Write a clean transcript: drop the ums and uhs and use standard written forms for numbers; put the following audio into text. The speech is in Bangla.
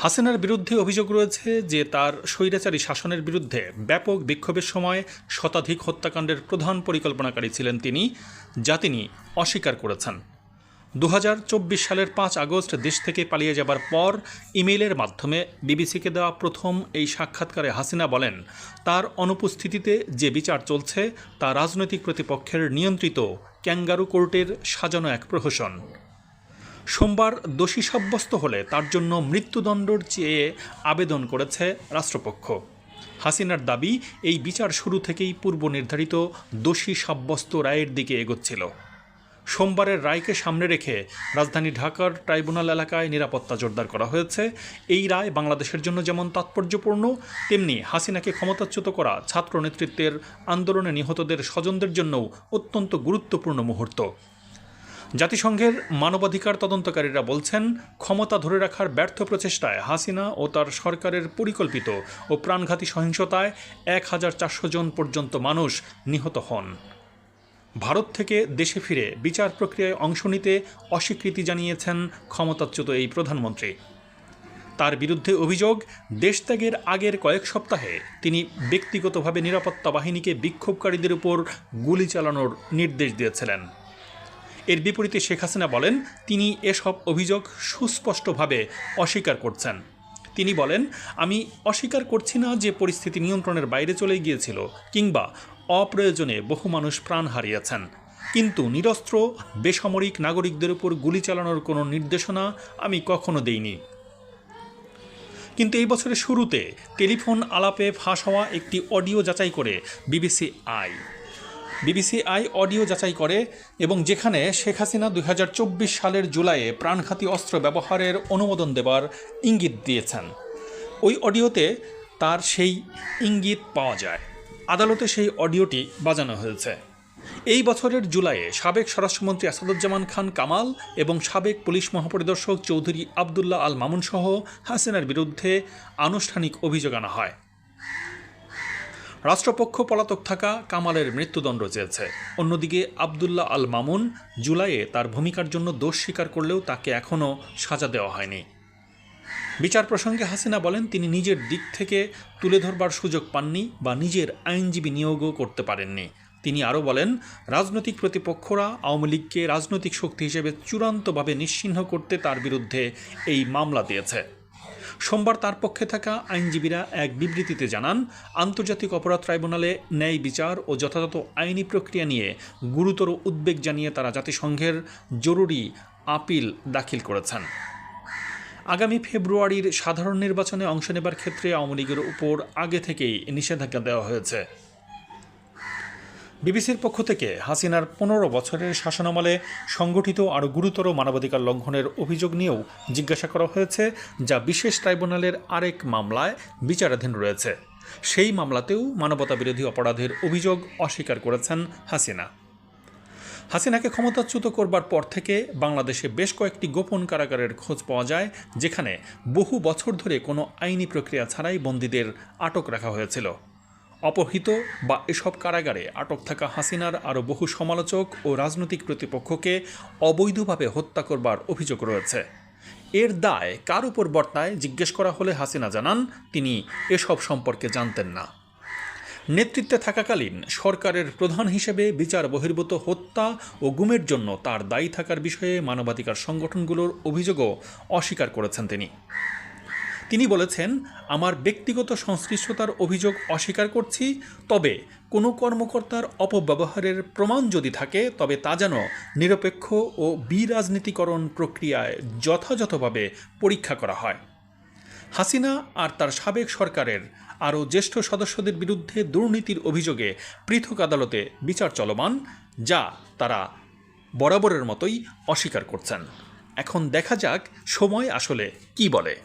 হাসিনার বিরুদ্ধে অভিযোগ রয়েছে যে তার স্বৈরাচারী শাসনের বিরুদ্ধে ব্যাপক বিক্ষোভের সময় শতাধিক হত্যাকাণ্ডের প্রধান পরিকল্পনাকারী ছিলেন তিনি, যা তিনি অস্বীকার করেছেন। 2024 সালের 5 আগস্ট দেশ থেকে পালিয়ে যাবার পর ইমেইলের মাধ্যমে বিবিসিকে দেওয়া প্রথম এই সাক্ষাৎকারে হাসিনা বলেন, তার অনুপস্থিতিতে যে বিচার চলছে তা রাজনৈতিক প্রতিপক্ষের নিয়ন্ত্রিত ক্যাঙ্গারু কোর্টের সাজানো এক প্রহসন। সোমবার দোষী সাব্যস্ত হলে তার জন্য মৃত্যুদণ্ডের চেয়ে আবেদন করেছে রাষ্ট্রপক্ষ। হাসিনার দাবি, এই বিচার শুরু থেকেই পূর্ব নির্ধারিত দোষী সাব্যস্ত রায়ের দিকে এগোচ্ছিল। সোমবারের রায়কে সামনে রেখে রাজধানী ঢাকার ট্রাইব্যুনাল এলাকায় নিরাপত্তা জোরদার করা হয়েছে। এই রায় বাংলাদেশের জন্য যেমন তাৎপর্যপূর্ণ, তেমনি হাসিনাকে ক্ষমতাচ্যুত করা ছাত্র নেতৃত্বের আন্দোলনে নিহতদের স্বজনদের জন্যও অত্যন্ত গুরুত্বপূর্ণ মুহূর্ত। জাতিসংঘের মানবাধিকার তদন্তকারীরা বলছেন, ক্ষমতা ধরে রাখার ব্যর্থ প্রচেষ্টায় হাসিনা ও তার সরকারের পরিকল্পিত ও প্রাণঘাতী সহিংসতায় 1400 জন পর্যন্ত মানুষ নিহত হন। ভারত থেকে দেশে ফিরে বিচার প্রক্রিয়ায় অংশ নিতে অস্বীকৃতি জানিয়েছেন ক্ষমতাচ্যুত এই প্রধানমন্ত্রী। তার বিরুদ্ধে অভিযোগ, দেশত্যাগের আগের কয়েক সপ্তাহে তিনি ব্যক্তিগতভাবে নিরাপত্তা বাহিনীকে বিক্ষোভকারীদের উপর গুলি চালানোর নির্দেশ দিয়েছিলেন। এর বিপরীতে শেখ হাসিনা বলেন, তিনি এসব অভিযোগ সুস্পষ্টভাবে অস্বীকার করছেন। তিনি বলেন, আমি অস্বীকার করছি না যে পরিস্থিতি নিয়ন্ত্রণের বাইরে চলে গিয়েছিল কিংবা অপ্রয়োজনে বহু মানুষ প্রাণ হারিয়েছেন, কিন্তু নিরস্ত্র বেসামরিক নাগরিকদের উপর গুলি চালানোর কোনো নির্দেশনা আমি কখনো দেইনি। কিন্তু এই বছরের শুরুতে টেলিফোন আলাপে ফাঁস হওয়া একটি অডিও যাচাই করে বিবিসি আই অডিও যাচাই করে, এবং যেখানে শেখ হাসিনা 2024 সালের জুলাইয়ে প্রাণঘাতী অস্ত্র ব্যবহারের অনুমোদন দেবার ইঙ্গিত দিয়েছেন। ওই অডিওতে তার সেই ইঙ্গিত পাওয়া যায়। আদালতে সেই অডিওটি বাজানো হয়েছে। এই বছরের জুলাইয়ে সাবেক স্বরাষ্ট্রমন্ত্রী আসাদুজ্জামান খান কামাল এবং সাবেক পুলিশ মহাপরিদর্শক চৌধুরী আবদুল্লাহ আল মামুন সহ হাসিনার বিরুদ্ধে আনুষ্ঠানিক অভিযোগ আনা হয়। রাষ্ট্রপক্ষ পলাতক থাকা কামালের মৃত্যুদণ্ড চেয়েছে। অন্যদিকে আবদুল্লাহ আল মামুন জুলাইয়ে তার ভূমিকার জন্য দোষ স্বীকার করলেও তাকে এখনও সাজা দেওয়া হয়নি। বিচার প্রসঙ্গে হাসিনা বলেন, তিনি নিজের দিক থেকে তুলে ধরবার সুযোগ পাননি বা নিজের আইনজীবী নিয়োগও করতে পারেননি। তিনি আরও বলেন, রাজনৈতিক প্রতিপক্ষরা আওয়ামী লীগকে রাজনৈতিক শক্তি হিসেবে চূড়ান্তভাবে নিশ্চিহ্ন করতে তার বিরুদ্ধে এই মামলা দিয়েছে। সোমবার তার পক্ষে থাকা আইনজীবীরা এক বিবৃতিতে জানান, আন্তর্জাতিক অপরাধ ট্রাইব্যুনালে ন্যায় বিচার ও যথাযথ আইনি প্রক্রিয়া নিয়ে গুরুতর উদ্বেগ জানিয়ে তারা জাতিসংঘের জরুরি আপিল দাখিল করেছেন। আগামী ফেব্রুয়ারির সাধারণ নির্বাচনে অংশ নেবার ক্ষেত্রে আওয়ামী লীগের উপর আগে থেকেই নিষেধাজ্ঞা দেওয়া হয়েছে। বিবিসির পক্ষ থেকে হাসিনার 15 বছরের শাসনামলে সংগঠিত আরও গুরুতর মানবাধিকার লঙ্ঘনের অভিযোগ নিয়েও জিজ্ঞাসা করা হয়েছে, যা বিশেষ ট্রাইব্যুনালের আরেক মামলায় বিচারাধীন রয়েছে। সেই মামলাতেও মানবতাবিরোধী অপরাধের অভিযোগ অস্বীকার করেছেন হাসিনাকে ক্ষমতাচ্যুত করবার পর থেকে বাংলাদেশে বেশ কয়েকটি গোপন কারাগারের খোঁজ পাওয়া যায়, যেখানে বহু বছর ধরে কোনো আইনি প্রক্রিয়া ছাড়াই বন্দীদের আটক রাখা হয়েছিল। অপহৃত বা এসব কারাগারে আটক থাকা হাসিনার আরও বহু সমালোচক ও রাজনৈতিক প্রতিপক্ষকে অবৈধভাবে হত্যা করবার অভিযোগ রয়েছে। এর দায় কার উপর বর্তায় জিজ্ঞেস করা হলে হাসিনা জানান, তিনি এসব সম্পর্কে জানতেন না। নেতৃত্বে থাকাকালীন সরকারের প্রধান হিসেবে বিচার বহির্ভূত হত্যা ও গুমের জন্য তার দায়ী থাকার বিষয়ে মানবাধিকার সংগঠনগুলোর অভিযোগও অস্বীকার করেছেন তিনি বলেছেন, আমার ব্যক্তিগত সংশ্লিষ্টতার অভিযোগ অস্বীকার করছি, তবে কোনো কর্মকর্তার অপব্যবহারের প্রমাণ যদি থাকে তবে তা যেন নিরপেক্ষ ও বিরাজনীতিকরণ প্রক্রিয়ায় যথাযথভাবে পরীক্ষা করা হয়। হাসিনা আর তার সাবেক সরকারের আরও জ্যেষ্ঠ সদস্যদের বিরুদ্ধে দুর্নীতির অভিযোগে পৃথক আদালতে বিচার চলমান, যা তারা বরাবরের মতোই অস্বীকার করছেন। এখন দেখা যাক সময় আসলে কি বলে।